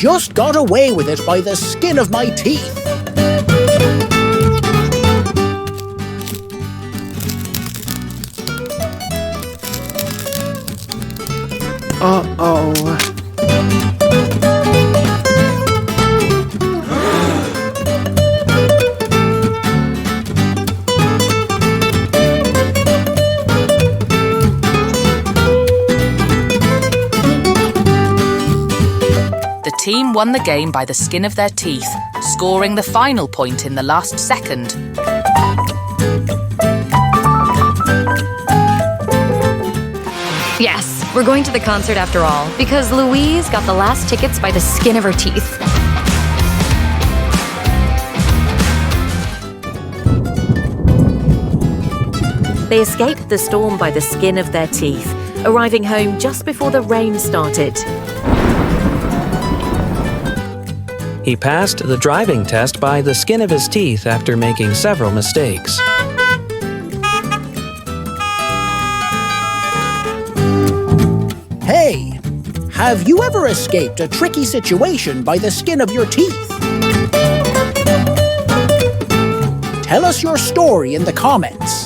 just got away with it by the skin of my teeth. Uh-oh. The team won the game by the skin of their teeth, scoring the final point in the last second. Yes, we're going to the concert after all, because Louise got the last tickets by the skin of her teeth. They escaped the storm by the skin of their teeth, arriving home just before the rain started. He passed the driving test by the skin of his teeth after making several mistakes. Hey, have you ever escaped a tricky situation by the skin of your teeth? Tell us your story in the comments.